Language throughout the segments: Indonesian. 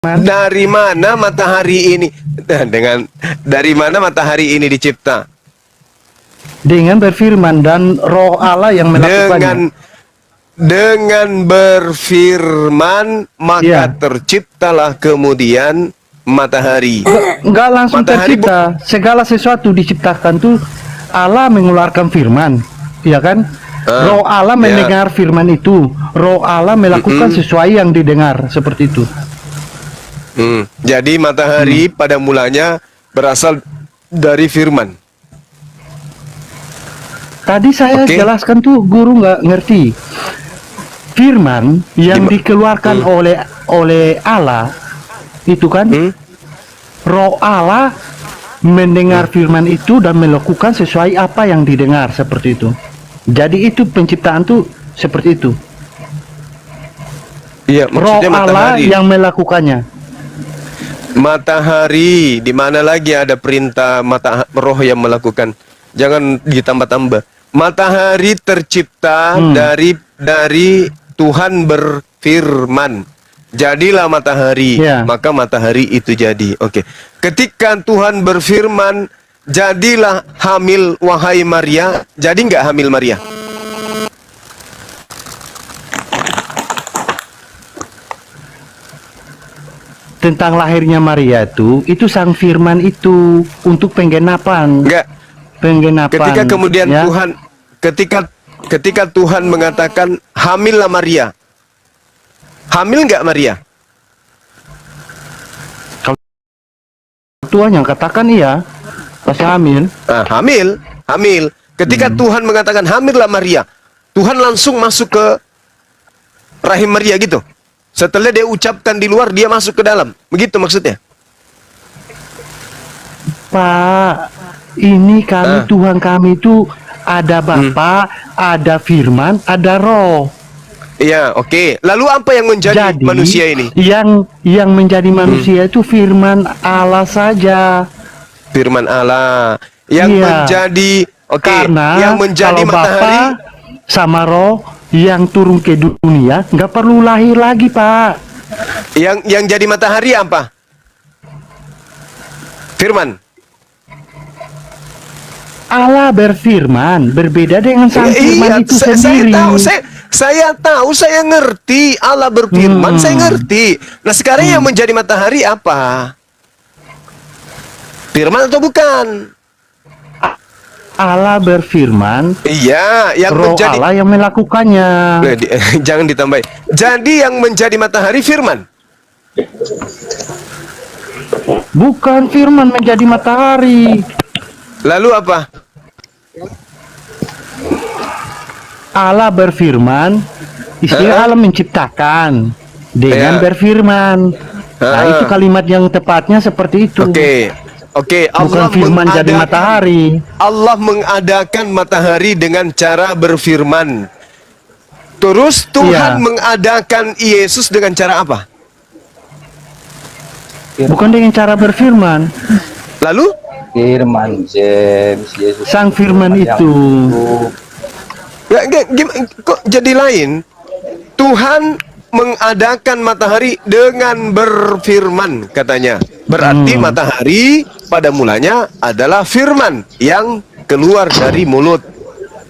Dari mana matahari ini dari mana matahari ini dicipta? Dengan berfirman dan roh Allah yang melakukannya. Dengan berfirman maka Ya. terciptalah kemudian matahari. Enggak langsung Matahari tercipta. Segala sesuatu diciptakan tuh Allah mengeluarkan firman, ya kan? Roh Allah mendengar firman itu. Roh Allah melakukan sesuai yang didengar, seperti itu. Jadi matahari pada mulanya berasal dari firman. Tadi saya jelaskan tuh guru nggak ngerti. Firman yang dikeluarkan oleh Allah itu kan, roh Allah mendengar firman itu dan melakukan sesuai apa yang didengar, seperti itu. Jadi itu penciptaan tuh seperti itu. Iya, Roh maksudnya Allah matahari. yang melakukannya. Matahari, di mana lagi ada perintah roh yang melakukan? Jangan ditambah-tambah. Matahari tercipta dari Tuhan berfirman. Jadilah matahari, maka matahari itu jadi. Oke. Ketika Tuhan berfirman, jadilah hamil wahai Maria. Jadi nggak hamil Maria? Tentang lahirnya Maria itu sang firman itu untuk penggenapan. Enggak. Penggenapan. Ketika kemudian ya? Tuhan, ketika Tuhan mengatakan hamillah Maria, hamil nggak Maria? Kalau Tuhan yang katakan iya, pasti hamil. Hamil. Ketika Tuhan mengatakan hamillah Maria, Tuhan langsung masuk ke rahim Maria gitu. Setelah dia ucapkan di luar, dia masuk ke dalam. Begitu maksudnya? Pak, ini kami Tuhan kami itu ada Bapa, ada firman, ada roh. Iya, oke. Lalu apa yang menjadi manusia ini? Yang menjadi manusia itu firman Allah saja. Firman Allah. Yang menjadi karena yang menjadi kalau matahari Bapa sama roh yang turun ke dunia nggak perlu lahir lagi, Pak. Yang jadi matahari apa? Firman. Allah berfirman, berbeda dengan sang firman itu sendiri. Saya tahu, saya ngerti. Allah berfirman, saya ngerti. Nah sekarang yang menjadi matahari apa? Firman atau bukan? Allah berfirman, iya, yang roh menjadi Allah yang melakukannya. Jangan ditambahin. Jadi yang menjadi matahari firman. Bukan firman menjadi matahari. Lalu apa? Allah berfirman, istilah Allah menciptakan dengan berfirman. Nah, itu kalimat yang tepatnya seperti itu. Oke, bukan firman jadi matahari. Allah mengadakan matahari dengan cara berfirman. Terus Tuhan mengadakan Yesus dengan cara apa? Bukan dengan cara berfirman. Lalu? Firman, James, Yesus. Sang firman itu. Kok jadi lain? Tuhan mengadakan matahari dengan berfirman, katanya. Berarti matahari pada mulanya adalah firman yang keluar dari mulut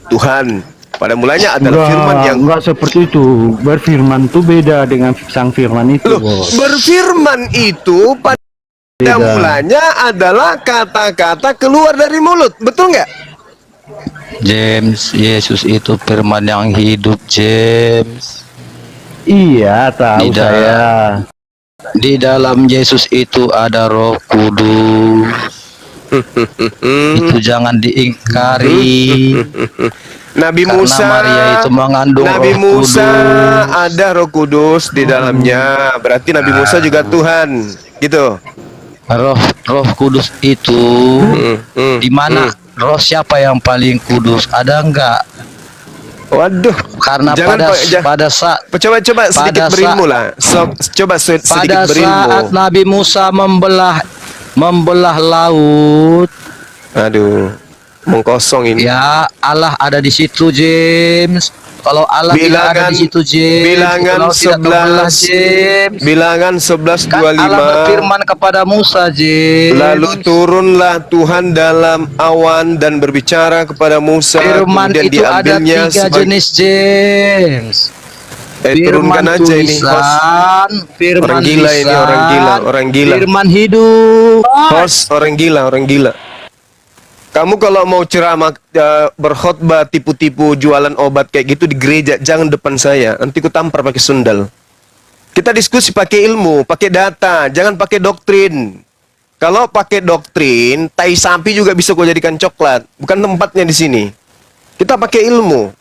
Tuhan. Pada mulanya adalah firman yang... Enggak seperti itu. Berfirman itu beda dengan sang firman itu. Berfirman itu pada mulanya adalah kata-kata keluar dari mulut. Betul nggak? James, Yesus itu firman yang hidup, James. Iya, tahu saya. Di dalam Yesus itu ada Roh Kudus. Itu jangan diingkari. Nabi Musa, Maria itu mengandung Nabi Roh Musa Kudus. ada Roh Kudus di dalamnya. Berarti Nabi Musa juga Tuhan, gitu. Roh Kudus itu di mana? Roh siapa yang paling kudus? Ada enggak? Waduh, karena pada saat coba sedikit berilmu lah. Coba sedikit pada berilmu. saat Nabi Musa membelah laut. Aduh, mengkosong ini. Ya, Allah ada di situ, James. Kalau Allah tidak ada di situ, James. Bilangan Kalau tidak terbelah, 11 James. Bilangan Kan Allah 11:25. berfirman kepada Musa, James. Lalu turunlah Tuhan dalam awan dan berbicara kepada Musa. Firman Kemudian itu ada diambilnya 3 jenis, James. turunkan Firman aja ini host. tulisan, firman Orang gila ini, lisan, orang gila. firman hidup. Host orang gila. Kamu kalau mau ceramah berkhotbah tipu-tipu jualan obat kayak gitu di gereja, jangan depan saya. Nanti ku tampar pakai sundal. Kita diskusi pakai ilmu, pakai data, jangan pakai doktrin. Kalau pakai doktrin, tai sapi juga bisa kau jadikan coklat. Bukan tempatnya di sini. Kita pakai ilmu.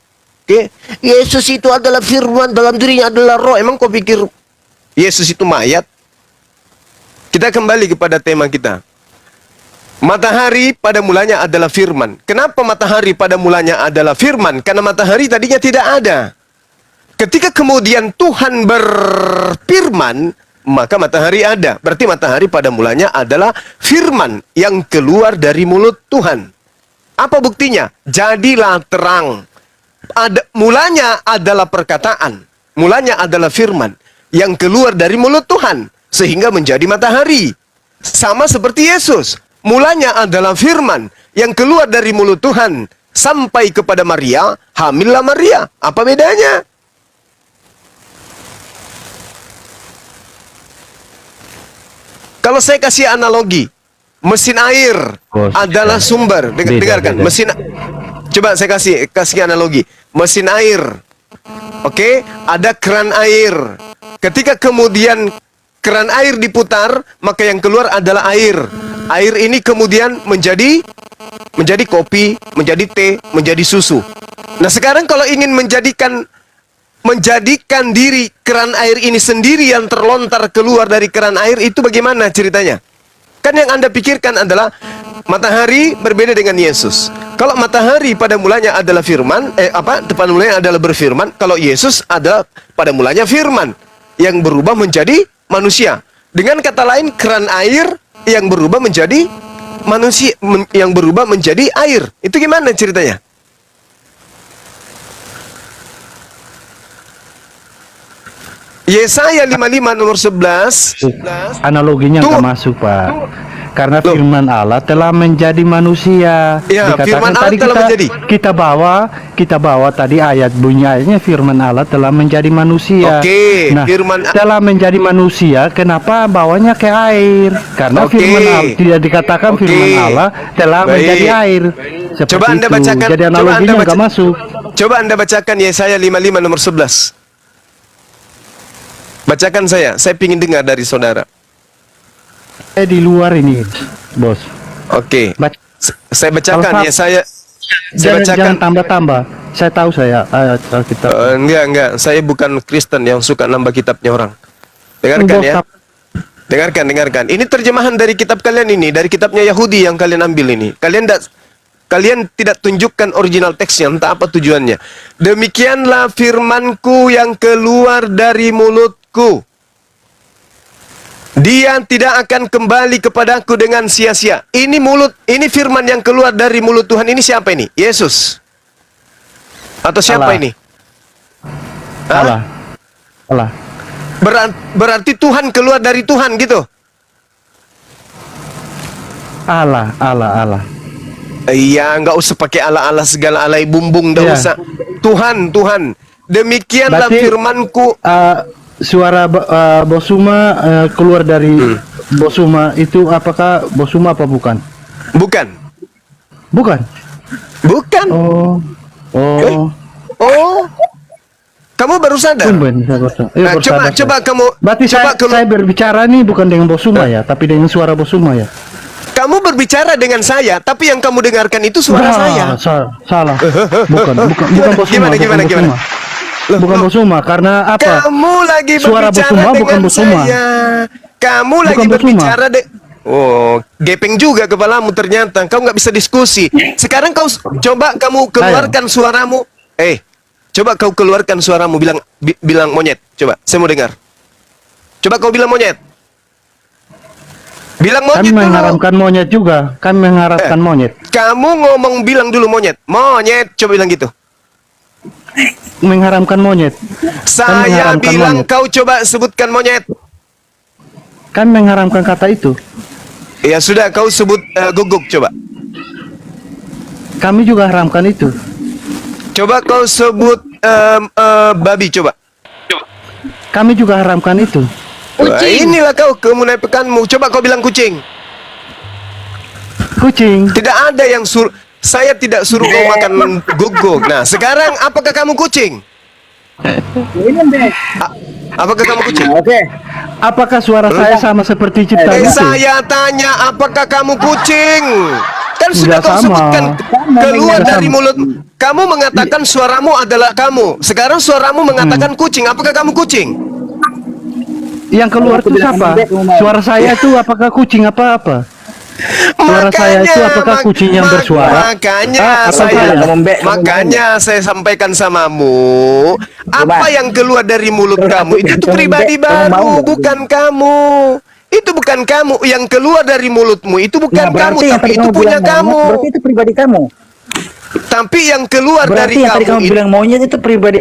Oke, Yesus itu adalah firman, dalam dirinya adalah roh. Emang kau pikir Yesus itu mayat? Kita kembali kepada tema kita. Matahari pada mulanya adalah firman. Kenapa matahari pada mulanya adalah firman? Karena matahari tadinya tidak ada. Ketika kemudian Tuhan berfirman, maka matahari ada. Berarti matahari pada mulanya adalah firman yang keluar dari mulut Tuhan. Apa buktinya? Jadilah terang. Mulanya adalah perkataan. Mulanya adalah firman yang keluar dari mulut Tuhan sehingga menjadi matahari. Sama seperti Yesus. Mulanya adalah firman yang keluar dari mulut Tuhan sampai kepada Maria, hamillah Maria. Apa bedanya? Kalau saya kasih analogi, mesin air adalah sumber. Dengarkan, mesin. Coba saya kasih analogi. Mesin air. Oke, ada keran air. Ketika kemudian keran air diputar, maka yang keluar adalah air. Air ini kemudian menjadi kopi, menjadi teh, menjadi susu. Nah, sekarang kalau ingin menjadikan diri keran air ini sendiri yang terlontar keluar dari keran air, itu bagaimana ceritanya? Kan yang Anda pikirkan adalah matahari berbeda dengan Yesus. Kalau matahari pada mulanya adalah firman, pada mulanya adalah berfirman. Kalau Yesus adalah pada mulanya firman yang berubah menjadi manusia. Dengan kata lain, keran air yang berubah menjadi manusia, yang berubah menjadi air. Itu gimana ceritanya? Yesaya 55 nomor 11. Analoginya nggak masuk, Pak. Karena firman Allah telah menjadi manusia. Ya, firman Allah telah menjadi. Kita bawa tadi ayat bunyi ayatnya, firman Allah telah menjadi manusia. Oke, nah, firman telah menjadi manusia, kenapa bawanya ke air? Karena firman Allah tidak dikatakan firman Allah telah menjadi air. Seperti coba Anda itu. bacakan. Jadi analoginya nggak masuk. Coba Anda bacakan Yesaya 55 nomor 11. Bacakan saya ingin dengar dari saudara. Di luar ini, bos. Oke. Saya bacakan ya, saya bacakan. Jangan tambah-tambah. Saya tahu saya kitab. Enggak. Saya bukan Kristen yang suka nambah kitabnya orang. Dengarkan ya. Dengarkan. Ini terjemahan dari kitab kalian ini, dari kitabnya Yahudi yang kalian ambil ini. Kalian tidak tunjukkan original teksnya, entah apa tujuannya. Demikianlah firmanku yang keluar dari mulutku. Dia tidak akan kembali kepadaku dengan sia-sia. Ini firman yang keluar dari mulut Tuhan ini siapa ini? Yesus? Atau siapa Allah. ini? Allah. Berarti Tuhan keluar dari Tuhan gitu? Allah. Iya, nggak usah pakai ala-ala segala alai bumbung, nggak usah. Tuhan. Demikianlah berarti, firmanku. Suara Bosuma keluar dari Bosuma itu, apakah Bosuma apa bukan? Bukan. Oh. Kamu baru sadar? Coba kamu. Berarti saya berbicara nih bukan dengan Bosuma ya, tapi dengan suara Bosuma ya. Kamu berbicara dengan saya, tapi yang kamu dengarkan itu suara saya. Salah. Bukan Bosuma. Gimana? Bukan Bosuma, karena apa? Kamu lagi suara berbicara Bosuma bukan dengan Bosuma. saya. Kamu bukan lagi Bosuma. berbicara gepeng juga kepalamu ternyata. Kau nggak bisa diskusi. Sekarang kau coba kamu keluarkan suaramu. Coba kau keluarkan suaramu, bilang monyet. Coba, saya mau dengar. Coba kau bilang monyet. Bilang monyet. Kami mengharapkan monyet juga. Kami mengharapkan monyet. Kamu bilang dulu monyet. Monyet, coba bilang gitu. mengharamkan monyet. Saya mengharamkan bilang monyet. kau coba sebutkan monyet. Kan mengharamkan kata itu. Ya sudah, kau sebut guguk coba. Kami juga haramkan itu. Coba kau sebut babi coba. Kami juga haramkan itu. Wah, inilah kau kemunafikanmu. Coba kau bilang kucing. Kucing. Tidak ada yang saya tidak suruh kau makan guguk. Nah, sekarang apakah kamu kucing? Apakah kamu kucing? Apakah suara saya sama seperti ciptaan itu? Saya tanya, apakah kamu kucing? Kan sudah Tidak kau sama. sebutkan keluar Tidak dari sama. mulut. Kamu mengatakan suaramu adalah kamu. Sekarang suaramu mengatakan kucing. Apakah kamu kucing? Yang keluar itu siapa? Suara saya itu apakah kucing apa-apa? Suara saya itu apakah kucing yang bersuara? Makanya saya sampaikan samamu, apa yang keluar dari mulut kamu itu pribadi baru, bukan kamu. Itu bukan kamu yang keluar dari mulutmu, itu bukan kamu, tapi itu punya kamu. Berarti itu pribadi kamu. Tapi yang keluar dari Berarti yang tadi kamu kamu bilang monyet itu pribadi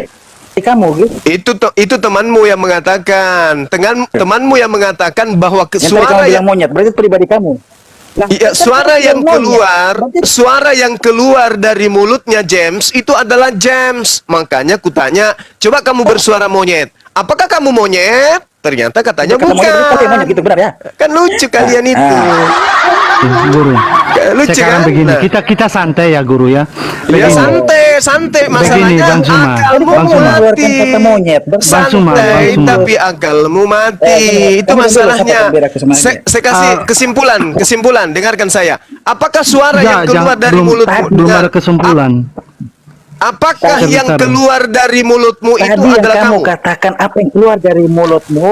kamu, gitu. itu temanmu yang mengatakan, temanmu yang mengatakan bahwa Yang tadi suara kamu yang bilang monyet, berarti itu pribadi kamu. Nah, iya, kan suara kamu yang bilang monyet. keluar, Berarti suara yang keluar dari mulutnya James itu adalah James. Makanya kutanya, coba kamu bersuara monyet. Apakah kamu monyet? Ternyata katanya kata monyet, berarti bukan. monyet gitu, benar ya? Kan lucu kalian itu. Guru. Lucu Sekarang kan? begini, Nah. kita santai ya guru ya. Ya Begini. santai. Begini, Masalahnya Bang Suma. akalmu Bang Suma. mati. Keluarkan kata monyet. Bang Suma, Santai, Bang Suma. tapi akalmu mati. Itu kamu dulu masalahnya. sama Bang Bira Saya kasih kesimpulan. Dengarkan saya. Apakah suara yang keluar dari mulutmu? belum Nah, ada kesimpulan. Apakah Sebentar. yang keluar dari mulutmu itu Tadi yang adalah kamu kamu? katakan apa yang keluar dari mulutmu.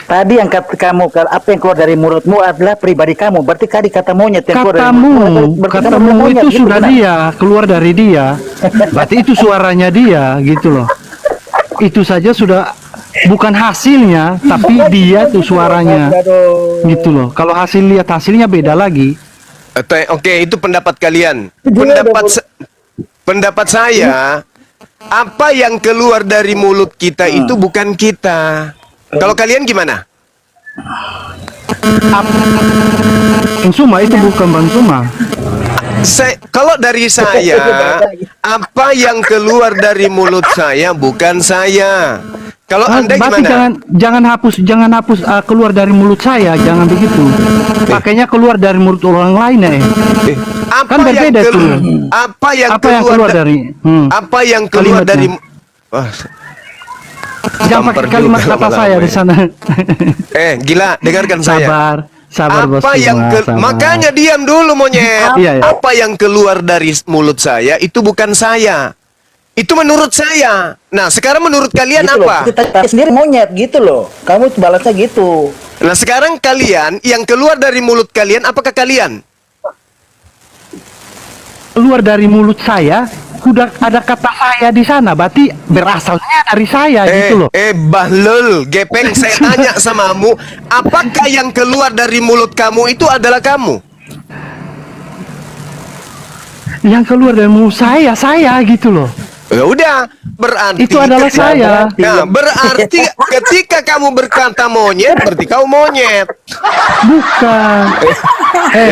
Tadi yang kata kamu apa yang keluar dari mulutmu adalah pribadi kamu. Berarti tadi kata monyet yang keluar dari mulutmu. Berarti kamu bilang Katamu monyet, itu gitu, sudah benar? dia, keluar dari dia. Berarti itu suaranya dia, gitu loh. Itu saja sudah bukan hasilnya, tapi dia tuh suaranya, gitu loh. Kalau lihat hasilnya beda lagi. Oke, itu pendapat kalian. Dia Pendapat saya, apa yang keluar dari mulut kita itu bukan kita. Kalau kalian gimana? Bang Suma itu bukan Bang Suma. Kalau dari saya, apa yang keluar dari mulut saya bukan saya. Kalau Anda Berarti gimana? jangan hapus keluar dari mulut saya, jangan begitu. Pakainya keluar dari mulut orang lain ya. Apa Kan yang berbeda tuh. Apa yang Apa yang keluar dari apa yang keluar kalimatnya. dari Wah, Jangan tampar pakai kalimat juga kata lama-lama saya di ya. sana. Gila, dengarkan saya. Sabar Bos Apa yang Suma, sabar. makanya diam dulu monyet. Iya, iya. Apa yang keluar dari mulut saya itu bukan saya. Itu menurut saya. Nah, sekarang menurut kalian Gitu loh. apa? Itu tadi sendiri monyet gitu loh. Kamu balasnya gitu. Nah, sekarang kalian yang keluar dari mulut kalian apakah kalian? Keluar dari mulut saya, sudah ada kata saya di sana, berarti berasalnya dari saya gitu loh. Bahlul, gepeng, saya tanya samamu, apakah yang keluar dari mulut kamu itu adalah kamu? Yang keluar dari mulut saya gitu loh. Ya udah, berarti Itu adalah saya. Nah, berarti ketika kamu berkata monyet, berarti kau monyet. Bukan.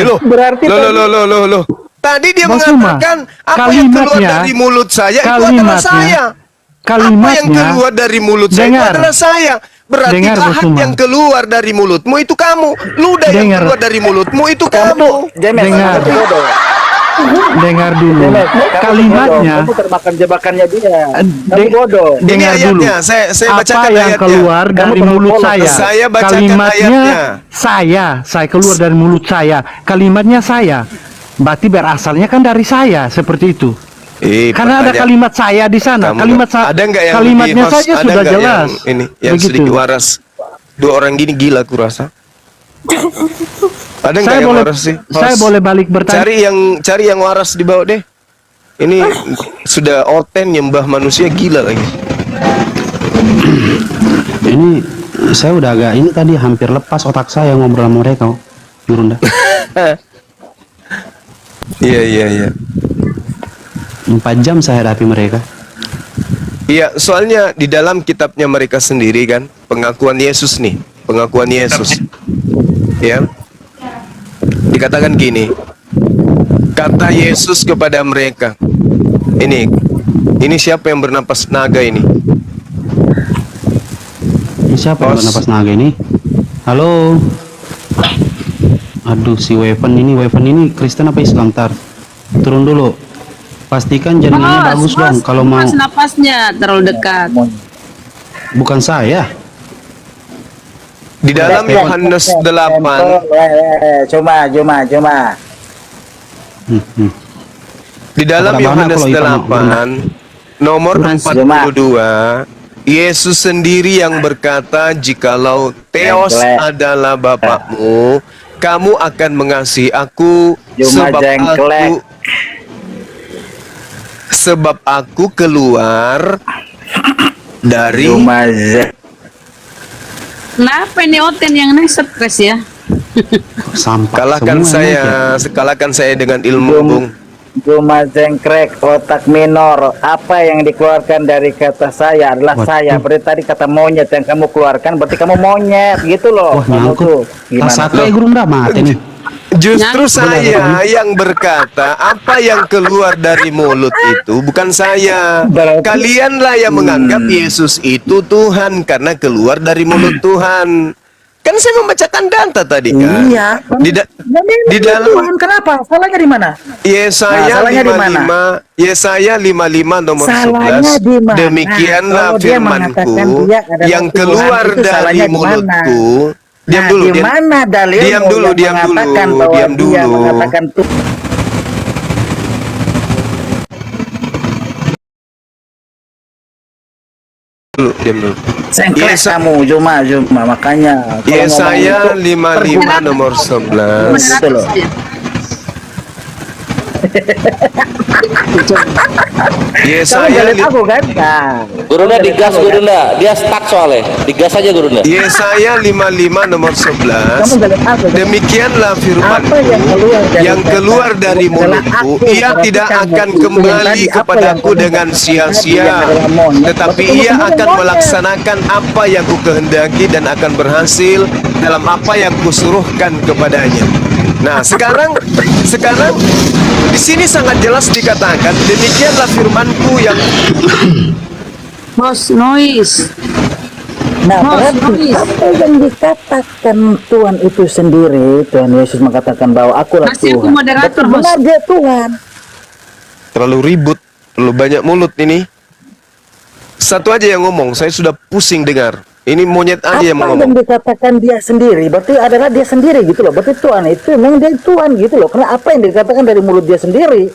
Loh, berarti loh. Tadi dia Bang Suma, mengatakan apa yang keluar kalimatnya- dari mulut saya itu adalah saya. Apa yang Kalimatnya, keluar dari mulut saya itu dengar. adalah saya. Berarti Dengar, Bang lahat Suma. yang keluar dari mulutmu itu kamu. Ludah yang Dengar. keluar dari mulutmu itu kamu tuh kamu. James, Dengar. kamu tuh bodoh. dengar dulu. James, kamu tuh Kalimatnya, bodoh. Kamu termakan jebakannya dia. Kamu de- bodoh. Ini dengar dulu. ayatnya, saya Apa bacakan yang ayatnya. keluar Kamu dari terlalu mulut polos. saya? Saya bacakan Kalimatnya ayatnya. saya keluar dari mulut saya. Kalimatnya saya. Berarti berasalnya kan dari saya, seperti itu. Karena ada kalimat saya di sana. Ada nggak yang kalimatnya lebih host? saja Ada sudah nggak jelas. yang sedikit waras. Dua orang gini gila kurasa. Ada nggak yang waras sih? Saya Host? boleh balik bertanya. Cari yang waras di bawah deh. Ini sudah oten nyembah manusia gila lagi. Ini saya udah agak ini tadi hampir lepas otak saya ngobrol sama mereka, Jurunda. Iya. 4 jam saya hadapi mereka. Iya, soalnya di dalam kitabnya mereka sendiri kan, pengakuan Yesus nih, pengakuan Yesus. Ya. Dikatakan gini. Kata Yesus kepada mereka, ini siapa yang bernapas naga ini? Ini siapa yang Bos. bernapas naga ini? Halo. Aduh, si Weapon ini Kristen apa Islam? Tar, turun dulu. Pastikan jaringannya bagus dong. Kalau mau, napasnya terlalu dekat. bukan saya. Di dalam Yohanes 8, Cuma. di dalam Apa-apa Yohanes kalau Ivan mau 8 nomor Cuma. 42, Yesus sendiri yang berkata, jikalau Theos Jengklek. adalah Bapakmu, kamu akan mengasihi aku Cuma jengklek. sebab aku keluar dari Kenapa ini Oten yang naik stres ya? Sampah kalahkan saya dengan ilmu, Bung. Cuma jengkrek, otak minor. Apa yang dikeluarkan dari kata saya adalah Waduh. saya. Berarti tadi kata monyet yang kamu keluarkan, berarti kamu monyet gitu loh. Wah, Kamu nyangkut. tuh gimana? Tasaka gurung dah mati nih. Justru Nah, saya yang berkata apa yang keluar dari mulut itu bukan saya. Berarti- Kalianlah yang menganggap Yesus itu Tuhan karena keluar dari mulut Tuhan. Kan saya membacakan data tadi kan. Iya. Di dalam Tuhan, kenapa? Salahnya di mana? Yesaya Nah, salahnya di 55, Yesaya 55 nomor Salahnya 11. di mana? Demikianlah Kalau dia mengatakan firmanku dia adalah yang Tuhan, keluar itu dari salahnya di mana? mulutku. Diam Nah, dulu, di mana dalilmu diam dulu, yang diam dulu, mengatakan bahwa diam dia dulu. mengatakan Tuhan? Diam dulu. Sengklek Yesa- kamu, cuma makanya. kalau Yesaya ngomong itu, 55 nomor 11. Gitu loh. Kamu Yesaya galin aku kan? Nah, Gurunda digas Gurunda, dia stuck soalnya. Digas aja Gurunda. Yesaya 55 nomor 11. kamu galin aku kan? Demikianlah firman Apa yang keluar dari yang keluar dari kata-kata mulutku, aku, ia berarti tidak kan akan itu yang kembali tadi, apa kepadaku yang dengan kamu sia-sia, katakan adalah monyet. tetapi Berarti ia kamu akan monyet. melaksanakan apa yang kukehendaki dan akan berhasil dalam apa yang kusuruhkan kepadanya. Nah, sekarang di sini sangat jelas dikatakan, demikianlah firmanku yang Bos noise. Nah, Mas, berarti Mas. apa yang dikatakan Tuhan itu sendiri, Tuhan Yesus mengatakan bahwa akulah Masih aku Tuhan. moderator, Berarti benar Bos. dia Tuhan. terlalu ribut, terlalu banyak mulut ini. Satu aja yang ngomong, saya sudah pusing dengar. Ini monyet aja yang Apa yang ngomong. dikatakan dia sendiri, berarti adalah dia sendiri gitu loh. Berarti Tuhan itu memang dia Tuhan gitu loh. Karena apa yang dikatakan dari mulut dia sendiri?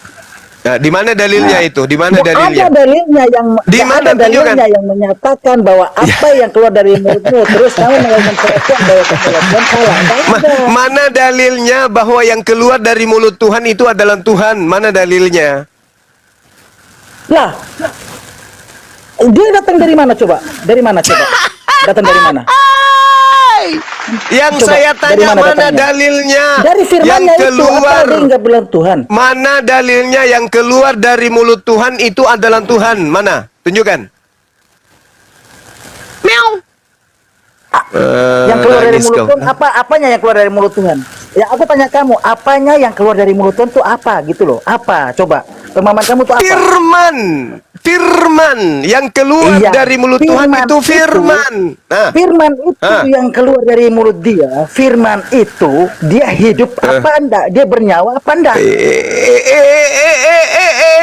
Nah, di mana dalilnya itu? Di mana Nggak dalilnya? ada dalilnya yang Di nggak mana? ada dalilnya Tunjukkan. yang menyatakan bahwa apa yang keluar dari mulutmu terus kamu mengatakan bahwa kemudian salah. Nggak ada. Mana dalilnya bahwa yang keluar dari mulut Tuhan itu adalah Tuhan? Mana dalilnya? Lah, dia datang dari mana coba? Dari mana coba? Datang dari mana? Yang Coba, saya dari tanya mana mana datangnya? dalilnya? Dari yang firmannya itu apa keluar. dia nggak bilang Tuhan? Mana dalilnya yang keluar dari mulut Tuhan itu adalah Tuhan? Mana? Tunjukkan. Meow. Yang keluar dari Nangis mulut kau. Tuhan apanya yang keluar dari mulut Tuhan? Ya aku tanya kamu, apanya yang keluar dari mulut Tuhan itu apa gitu loh? Apa? Coba. Pemahaman kamu tuh apa? Firman yang keluar Iya, dari mulut Tuhan firman itu itu. firman. Nah, Firman itu Ah. yang keluar dari mulut dia. Firman itu dia hidup apa enggak? Dia bernyawa apa enggak?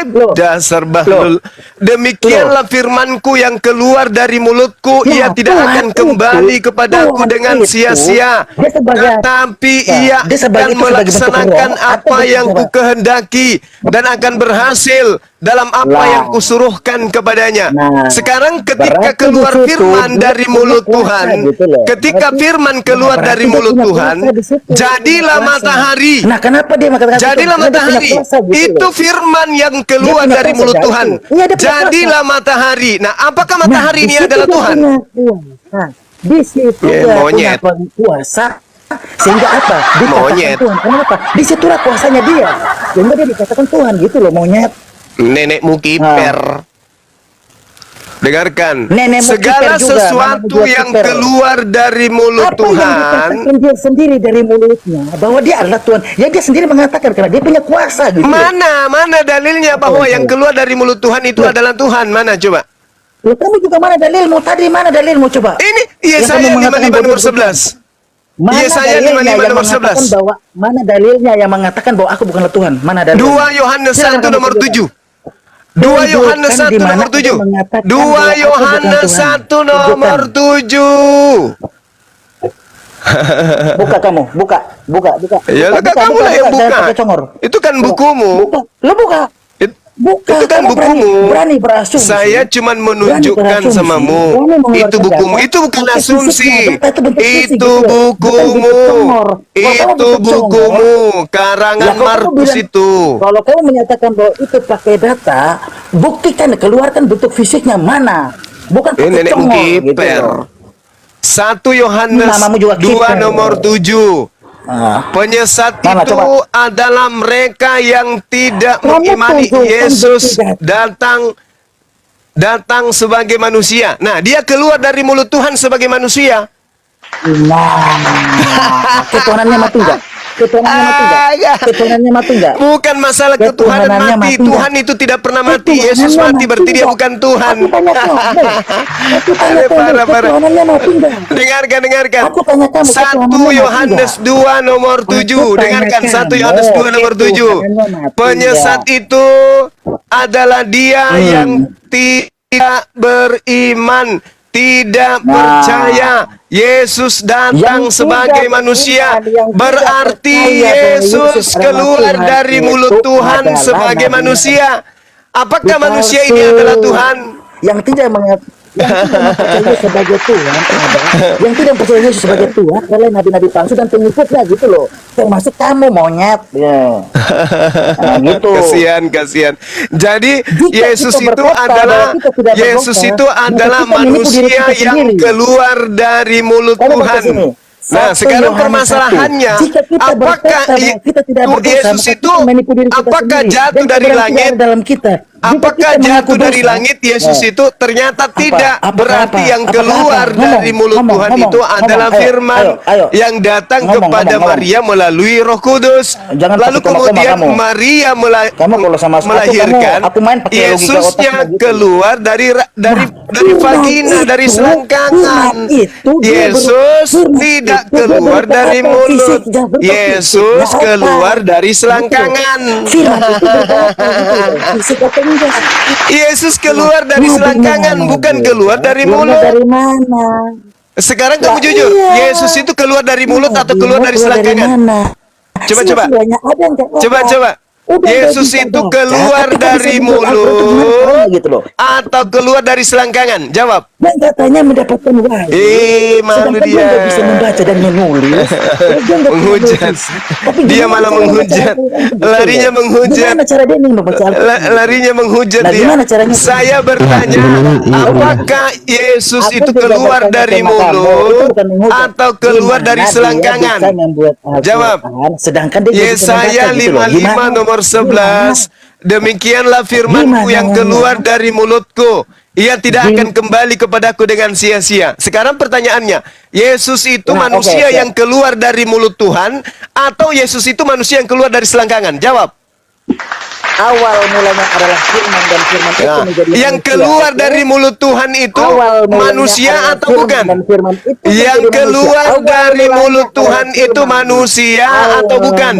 Loh. dasar bahlul. Demikianlah firmanku yang keluar dari mulutku, ia Ya, tidak Tuhan akan itu, kembali kepadaku Tuhan dengan itu, sia-sia, dia sebagai- tetapi Ya, ia dia sebagai- akan itu sebagai bentuk melaksanakan roh, atau apa bentuk yang apa? kukehendaki dan akan berhasil dalam apa Lah. yang kusuruhkan kepadanya. Nah, Sekarang ketika berarti keluar di situ firman dia dari punya mulut kuasa Tuhan, gitu loh. ketika Berarti- firman keluar berarti dari dia mulut punya Tuhan, kuasa di situ. jadilah Kuasa. matahari. Nah, kenapa dia mengatakan Jadilah itu? Karena dia punya matahari. kuasa gitu Itu loh. firman yang keluar Dia punya dari kuasa, mulut jadi. Tuhan. Iya, dia punya Jadilah matahari. Nah, apakah matahari Nah, ini di situ adalah dia Tuhan? punya kuasa. Di situ Ya, dia monyet. punya kuasa. Sehingga apa? Dikatakan Monyet. Tuhan. Kenapa? Disitulah kuasanya dia. Sehingga dia dikatakan Tuhan gitu loh, monyet. Nenekmu kiper. Dengarkan, Nenekmu segala kiper juga, sesuatu namanya juga yang kiper. keluar dari mulut Apa yang Tuhan, dikatakan dia sendiri dari mulutnya bahwa dia adalah Tuhan, ya dia sendiri mengatakan karena dia punya kuasa gitu. mana dalilnya bahwa yang keluar dari mulut Tuhan itu adalah Tuhan? Mana coba? Loh, kamu juga mana dalilmu tadi? Mana dalilmu coba? Ini Yang Yesaya kamu mengatakan 55 nomor bahwa 11. Mana Yesaya dalilnya 55 yang nomor mengatakan 11. bahwa mana dalilnya yang mengatakan bahwa aku bukanlah Tuhan? Mana dalilnya? 2 Yohanes Silakan 1 kamu nomor tunjukkan. 7. 2 Yohanes Tunjukkan 1 di mana nomor ada 7. mengatakan 2 bahwa aku bukan Yohanes Tuhan. 1 nomor 7. Buka kamu, buka. Ya Buka, kamu lah yang jangan buka. pakai congor. Itu kan bukumu. Buka. Lo buka. Buka. Itu kan Kamu bukumu. Berani berasumsi. Saya cuman menunjukkan berasumsi. samamu. Kamu mengeluarkan Itu bukumu. data, Itu bukan pakai asumsi. fisiknya, data itu bentuk fisik Itu gitu loh. Bukan bukumu. bentuk congor. Kalau kamu Itu bentuk congor, bukumu. ya, Karangan kalau kamu Markus bilang- itu. Kalau kamu menyatakan bahwa itu pakai data, buktikan, keluarkan bentuk fisiknya mana. Bukan Ini pakai nenekmu congor gitu kiper. loh. 1 Yohanes Namamu juga 2 kiper. nomor 7. Ah. Penyesat Mana, itu coba? adalah mereka yang tidak Kamu mengimani tunjukkan Yesus bukti datang sebagai manusia. Nah, dia keluar dari mulut Tuhan sebagai manusia. Nah, ketuhanannya mati enggak? Ketuhanannya mati enggak? Ketuhanannya mati enggak? Bukan masalah ketuhanan Ketuhanannya mati. mati enggak? Tuhan itu tidak pernah mati. Ketuhanannya Yesus mati berarti dia enggak? bukan Tuhan. Aku tanya kamu. Aku tanya kamu. Parah. Ketuhanannya mati enggak? Dengarkan. Aku tanya kamu, 1 ketuhanannya mati Yohanes enggak? 2 nomor 7. Aku tanya Dengarkan 1 kamu, Yohanes 2 nomor 7. ketuhanannya mati Penyesat enggak? itu adalah dia yang tidak beriman, tidak Nah. percaya Yesus datang Yang sebagai tidak manusia. beriman, yang tidak Berarti percaya bahwa Yesus Yesus adalah keluar Tuhan, dari itu mulut Tuhan adalah sebagai Nabi. manusia. Apakah Dipalsu. manusia ini adalah Tuhan? Yang tidak mempercayai Yesus sebagai Tuhan yang tidak percaya Yesus sebagai Tuhan adalah nabi-nabi palsu dan pengikutnya gitu loh, termasuk kamu monyet ya. Nah, gitu. Kasihan. Jadi Jika Yesus kita itu berkata adalah bahwa kita tidak Yesus berdosa, itu maka adalah kita menipu diri manusia kita yang sendiri. keluar dari mulut Kamu Tuhan. baca sini. Nah, 1 sekarang Yohanes permasalahannya, 1. Jika kita apakah berkata bahwa kita tidak berdosa, Yesus maka itu kita menipu diri kita apakah sendiri. jatuh Dan dari kebenaran langit? tidak ada dalam kita. Jika Apakah kita mengaku jatuh dari dosa, langit Yesus nah, itu? Ternyata tidak. Berarti yang Apakah keluar apa? dari mulut Ngomong, Tuhan ngomong, itu ngomong. adalah Ayo, firman ayo. yang datang Ngomong, kepada ngomong. Maria melalui Roh Kudus. Jangan Lalu pakai koma-koma kemudian kamu. Maria Kamu kalau sama aku, melahirkan aku main pakai logika Yesusnya otaknya gitu. keluar dari Firman vagina, dari itu, selangkangan. firman itu dia Yesus firman tidak itu dia keluar berkata dari mulut. fisiknya, bentuk Yesus fisiknya keluar apa? dari Gitu. selangkangan. Firman itu berkata gitu, fisik atau enggak? Yesus keluar dari Nah, selangkangan, bagaimana bukan dia? keluar dari Keluar mulut. dari mana? Sekarang kamu Lah, jujur, iya. Yesus itu keluar dari mulut Nah, atau dia keluar dari selangkangan? mana? Coba. Sia-sianya ada yang jawab. Coba. Udah, Yesus bisa itu baca, keluar tapi kan bisa dari jujur, Al-Quran itu gimana caranya mulut gitu loh. atau keluar dari selangkangan? Jawab. Dan katanya mendapatkan wahyu. Malu Sedangkan dia. nggak bisa membaca dan menulis. Dia nggak Menghujat. punya logis. Tapi Dia gimana malah cara membaca menghujat. Al-Quran itu? Larinya menghujat. Gimana cara dia nih membaca Al-Quran? Larinya menghujat Nah, dia. gimana caranya? Saya bertanya, Iya. apakah Yesus Aku itu juga keluar bertanya dari sama kamu, itu mulut bukan menghujat. atau keluar Gimana dari dia selangkangan? bisa membuat Al-Quran, Jawab. sedangkan dia nggak bisa Yesaya membaca gitu loh. 55 nomor 11. Demikianlah firman-Ku yang keluar dari mulutku. Ia tidak akan kembali kepadaku dengan sia-sia. Sekarang pertanyaannya, Yesus itu Nah, manusia oke. yang keluar dari mulut Tuhan atau Yesus itu manusia yang keluar dari selangkangan? Jawab. Awal mulanya adalah firman dan firman itu Nah, menjadi yang manusia. keluar Oke? dari mulut Tuhan itu Awal mulanya manusia adalah atau firman bukan? dan firman itu Yang menjadi keluar manusia. Awal dari mulanya mulut adalah Tuhan itu firman. manusia atau bukan?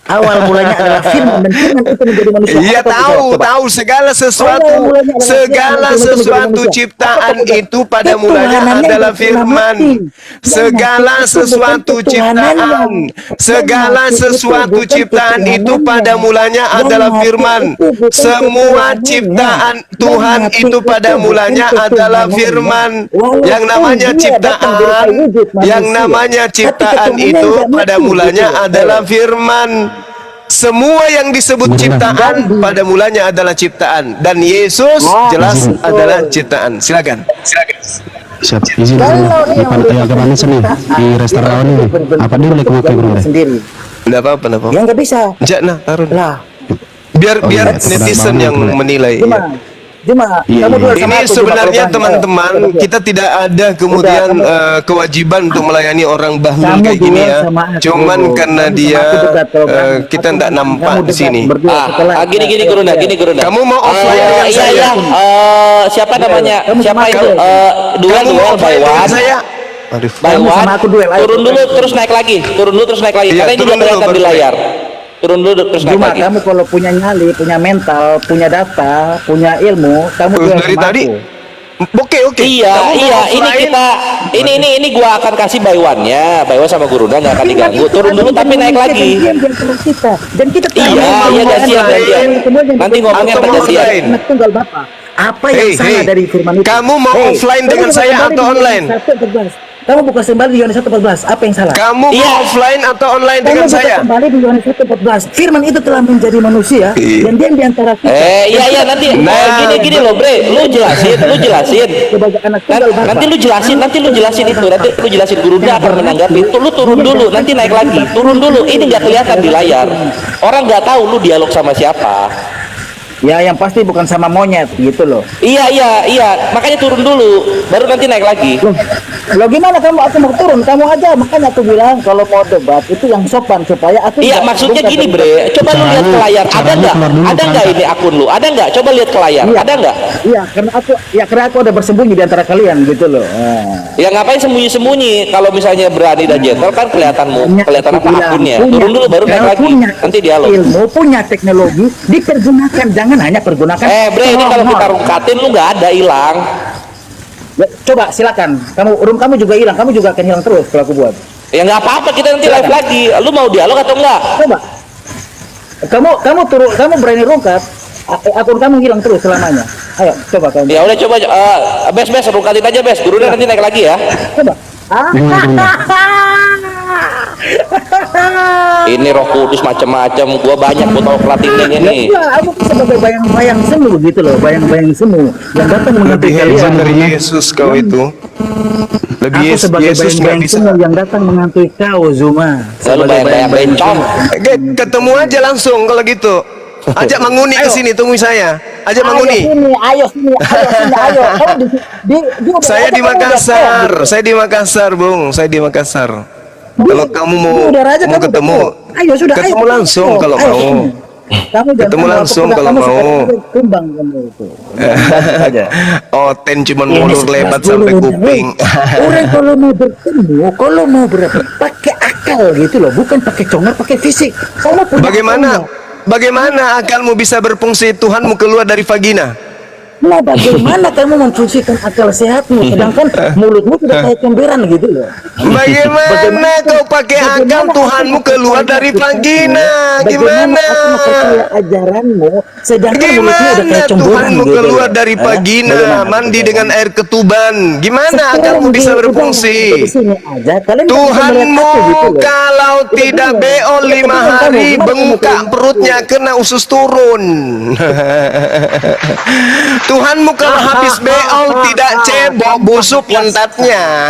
Awal mulanya adalah firman dan firman itu menjadi manusia. Iya, Apa kamu tahu jawab, coba? segala Awal sesuatu mulanya adalah segala firman, itu menjadi sesuatu manusia. ciptaan Apa kamu jawab? itu pada mulanya Ketuhanannya adalah itu pernah firman. mati. Segala Yang mati itu sesuatu bukan ketuhanannya. ciptaan, segala Yang mati itu sesuatu bukan ciptaan itu pada ketuhanannya. mulanya Yang adalah mati firman. itu bukan Semua ketuhanannya. ciptaan Yang Tuhan mati itu pada bukan mulanya adalah ketuhanannya. firman. Walaupun Yang namanya dia datang dari ciptaan, wujud manusia, yang namanya tapi ciptaan ketuhanannya itu nggak pada mati, mulanya gitu loh. adalah firman. Semua yang disebut ciptaan pada mulanya adalah ciptaan, dan Yesus jelas adalah ciptaan. Silakan. Siap, izin dulu. Di pantai Agamanis nih, di restoran ini. Apa dia boleh kemakai bro? sendiri. Enggak apa-apa, enggak apa-apa. Ya nggak bisa. Enggak, nah, taruh. Lah, Biar Oh, biar iya, netizen benar yang banget, menilai. Cuma, Ya. cuma Iya, kamu iya. duel sama Ini aku, cuma sebenarnya kalau teman-teman berani. kita tidak ada kemudian kewajiban untuk melayani orang bahlul Kamu kayak gini duel ya. sama aku. Cuman karena Kamu sama dia aku dekat kalau berani. kita Aku tidak sama nampak kamu di dekat sini. berdua setelah Gini gini Gurunda, gini Gurunda. Kamu mau offline dengan iya saya? iya. Siapa namanya? Kamu Siapa sama itu? aku. Duel Kamu mau duel by offline dengan one. saya? Aduh. By Kamu one. sama aku duel, ayo. Turun dulu terus naik lagi. Turun dulu terus naik lagi. Iya, Karena ini turun nggak dulu, kelihatan di baru layar. Turun dulu terus naik Cuma lagi. kamu kalau punya nyali, punya mental, punya data, punya ilmu, kamu duel Dari sama tadi. aku. Oke. Iya, Kamu mau iya, ini offline? kita ini gua akan kasih by one-nya. By one sama Gurunda nggak akan diganggu. Turun dulu tapi naik lagi. Dan kita Iya, iya gantian. Nanti ngomongnya Atau mau gantian. offline? Anak tunggal Bapak. Apa yang Hey, salah hey. dari firman itu? Kamu mau offline dengan kamu saya buka atau kembali di online? Yohanes 1:14. Kamu buka kembali di Yohanes 1:14. Apa yang salah? Kamu Iya. mau offline atau online Kamu dengan buka saya? kembali di Yohanes 1:14. Firman itu telah menjadi manusia Iya. dan dia di antara kita. Iya nanti Nah. gini loh bre, lu jelasin. Sebagai anak tunggal Bapak. Nanti lu jelasin itu, nanti lu jelasin Gurunda akan menanggapi. Itu lu turun dulu, nanti naik lagi. Turun dulu, ini nggak kelihatan di layar. Orang nggak tahu lu dialog sama siapa. Ya yang pasti bukan sama monyet gitu loh. Iya, makanya turun dulu, baru nanti naik lagi. Loh gimana kamu aku mau turun? Kamu aja, makanya aku bilang kalau mau debat itu yang sopan supaya aku Iya, nggak- maksudnya bukan gini debat. bre, coba lu lihat ke layar, ada nggak? keluar dulu, Ada nggak ini akun lu? Ada nggak? Coba lihat ke layar, Iya. ada nggak? Iya, karena aku udah bersembunyi di antara kalian gitu loh. Nah. Ya ngapain sembunyi-sembunyi? Kalau misalnya berani dan gentle kan kelihatan apa Aku bilang, akunnya. punya- Turun dulu baru naik kalau lagi. punya Nanti dialog. ilmu, punya teknologi, dipergunakan, jangan hanya pergunakan. Bre, ini kalau kita tolong. rungkatin lu nggak ada hilang. Ya, coba silakan. Kamu juga hilang, kamu juga akan hilang terus kalau aku buat. Ya nggak apa-apa, kita nanti live lagi. Lu mau dialog atau enggak? Coba. Kamu berani rungkat, akun kamu hilang terus selamanya. Ayo, coba kamu. Ya udah coba bes rungkatin aja bes. Gurunya nanti naik lagi ya. Coba. Ini Roh Kudus macam-macam. Gua banyak gua tahu pelatihnya nih. Ya, aku sebagai bayang-bayang semu gitu loh, bayang-bayang semu yang datang menghantui Lebih kalian. hebat dari Yesus kau itu. Lebih Aku sebagai Yesus nggak bayang-bayang bisa. semu yang datang menghantui kau, Zuma. Lalu bayang-bayang bencong. Ketemu aja langsung kalau gitu. Ajak Manguni ke sini, tunggu saya. Ajak Manguni. Ayo sini. Kamu di Saya di Makassar. Saya di Makassar, Bung. Saya di Makassar. Kalau kamu mau ketemu, ayo sudah. ketemu langsung kalau mau. Kamu Ketemu langsung kalau mau. Tumbang kamu itu. Oh, cuma mulur lebat sampai kuping. Orang kalau mau bertemu, kalau mau berapa, pakai akal gitu loh, bukan pakai congar, pakai fisik. Kamu punya akalnya. Bagaimana akalmu bisa berfungsi Tuhanmu keluar dari vagina? Nah, bagaimana kamu memfungsikan akal sehatmu, sedangkan mulutmu sudah kayak comberan gitu loh. Bagaimana kau pakai akal Tuhanmu keluar dari vagina? Bagaimana Gimana? aku mempercaya ajaranmu, sedangkan mulutmu udah Gimana kayak comberan Tuhanmu gitu keluar loh. dari Hah? vagina, Bagaimana? mandi dengan air ketuban? Gimana akalmu bisa berfungsi? Di sini aja, kalian bisa Tuhanmu melihat aku gitu loh. kalau tidak beol 5 hari, bengkak perutnya kena usus turun. Tuhanmu kalau habis beol tidak cebok, busuk pantatnya.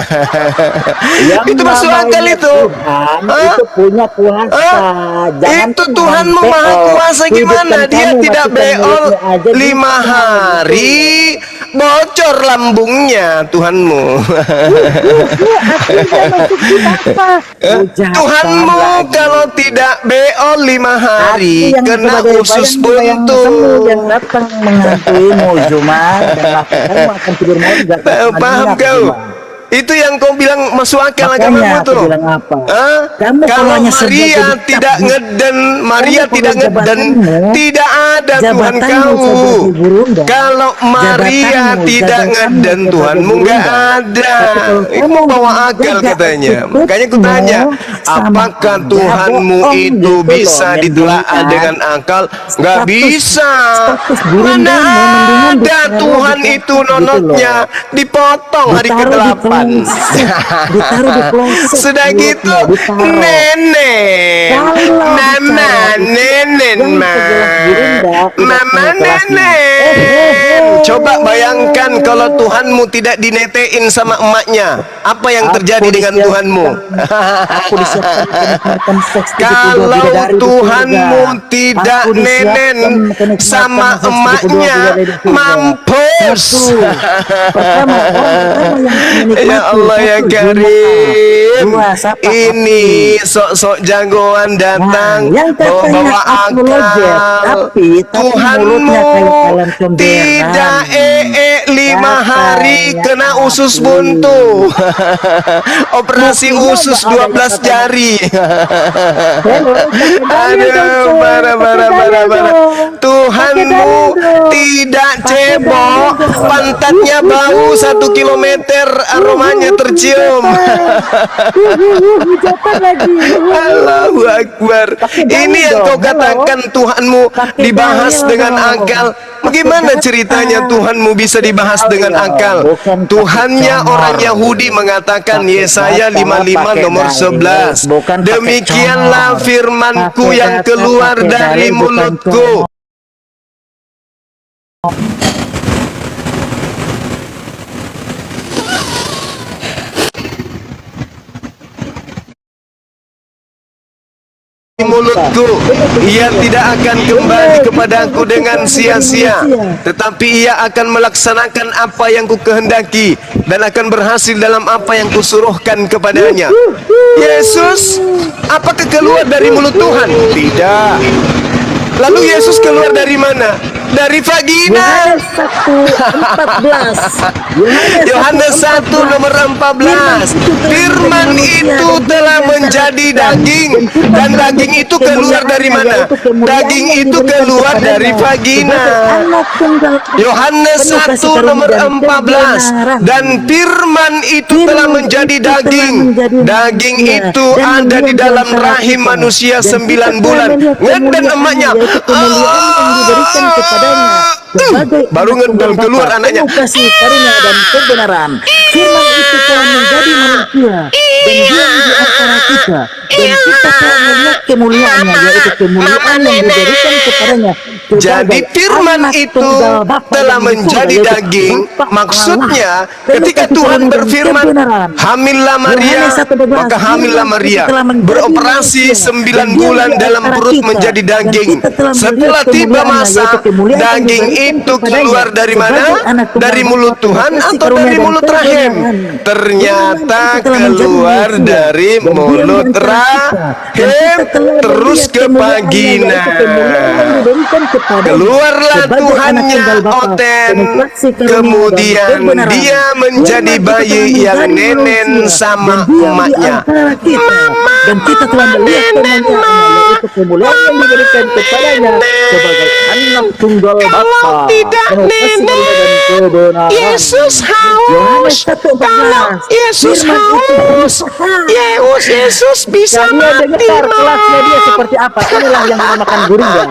Yang Itu masuk namanya akal itu. Tuhan Hah? itu punya kuasa. Hah? Jangan Itu cuma Tuhanmu maha beol. kuasa gimana? Hidupkan Dia kamu, tidak matikan beol mulutmu aja, 5 bisa. hari, bocor lambungnya Tuhanmu. Tuhanmu kalau tidak beol 5 hari, kena usus buntu. Yang datang menghantuimu Zuma dan kamu akan tidur malam gak Paham kau? Itu yang kau bilang masuk akal Makanya agamamu aku tuh. bilang apa? Hah? Kamu kalau Kalau hanya serba Maria jadi tidak takbir. ngeden, Maria Kamu tidak kalau ngeden, jabatanmu, tidak ada Tuhan jabatanmu kau. sebagai Gurunda, Kalau Maria jabatanmu, tidak jabatanmu ngeden, sebagai Tuhanmu nggak Gurunda. ada. Tapi kalau Itu kamu bawa akal bergerak katanya. ikutmu, Makanya aku tanya, sama apakah aja Tuhanmu bohong itu gitu loh, bisa ditelaah mendingan dengan akal? Nggak status- bisa. status Gurunda Mana mendingan ada ditaruh Tuhan di itu kaki gitu nonotnya loh. dipotong hari Ditaruh di ke-8. Tuhan. Ditaruh di pelosok Sudah gitu mulutnya, ditaruh. nenek, Kalau mama bicara nenek yang ma, sejelas Gurunda, tidak mama punya kelasnya. nenek. Coba bayangkan kalau Tuhanmu tidak dinetein sama emaknya, apa yang terjadi dengan Tuhanmu? Aku disiapkan menikmati seks 72 Kalau bidadari di Tuhanmu surga. tidak Aku disiapkan nenen menikmati sama seks 72 emaknya, bidadari di surga. mampus. Pertama, orang pertama yang menikmati Ya Allah ya satu, Karim, dua, siapa? ini sok-sok jagoan datang Nah, yang katanya bawa aku lojet, akal. tapi mulutnya kayak ayam comberan. Tidak 5 hari Katanya kena usus aku. buntu. Operasi Buktinya usus nggak ada 12 yang jari. Hello, Aduh, bara. Tuhanmu tidak cebok, pantatnya bau 1 kilometer, aromanya tercium. Hujatan lagi. Allahu Akbar. Ini yang kau katakan Tuhanmu dibahas dengan akal. Bagaimana ceritanya Tuhanmu bisa dibahas dengan akal? Tuhannya orang Yahudi mengatakan Yesaya 55 nomor 11. Demikianlah firmanku yang keluar dari mulutku. Mulutku, ia tidak akan kembali kepadaku dengan sia-sia, tetapi ia akan melaksanakan apa yang ku kehendaki dan akan berhasil dalam apa yang kusuruhkan kepadanya. Yesus, apakah keluar dari mulut Tuhan? Tidak. Lalu Yesus keluar dari mana? Dari vagina. Yohanes 1 nomor 14. Firman itu telah menjadi daging, dan daging itu keluar dari mana? Daging itu keluar dari vagina. Yohanes 1 nomor 14. Dan firman itu telah menjadi daging. Daging itu ada di dalam rahim manusia 9 bulan. Dan emaknya baru ngedem keluar anaknya. Kasih karunia dan kebenaran. Firman itu telah menjadi manusia dan diam di antara kita, dan kita telah melihat kemuliaannya, yaitu kemuliaan yang diberikan kepadanya. Jadi firman itu telah menjadi daging. Maksudnya ketika Tuhan berfirman, hamillah Maria, maka hamillah Maria. Beroperasi 9 bulan dalam perut menjadi daging. Setelah tiba masa, daging itu keluar dari mana? Dari mulut Tuhan atau dari mulut rahim? Ternyata keluar dari mulut rahim terus ke vagina. Keluarlah Tuhannya Oten. Kemudian dia menjadi bayi yang nenen sama emaknya. Dan kita telah melihat kemuliaannya, yaitu kemuliaan yang diberikan kepadanya sebagai anak tunggal Bapa. Yesus haus. Kalau Yesus haus, Yesus bisa Dia mati. dengar kelasnya dia seperti apa. Inilah yang dinamakan Gurunda.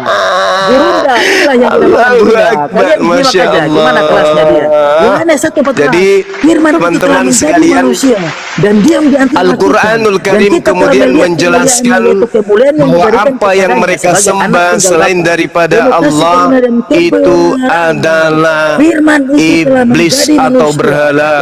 Gurunda, inilah yang dinamakan Allahu Gurunda. Akbar, Kalian simak Masya aja gimana Allah. kelasnya dia. Yohanes 1:14. Jadi, Firman itu telah teman-teman menjadi sekalian, manusia dan diam di antara Al-Quranul kita. Karim Dan kita telah kemudian melihat menjelaskan kemuliaan, yaitu kemuliaan yang bahwa diberikan apa yang kepadanya mereka sebagai anak sembah tunggal selain Bapa. daripada Demokrasi, Allah kebenaran, dan itu kebenaran. adalah Firman itu telah iblis menjadi atau manusia. berhala.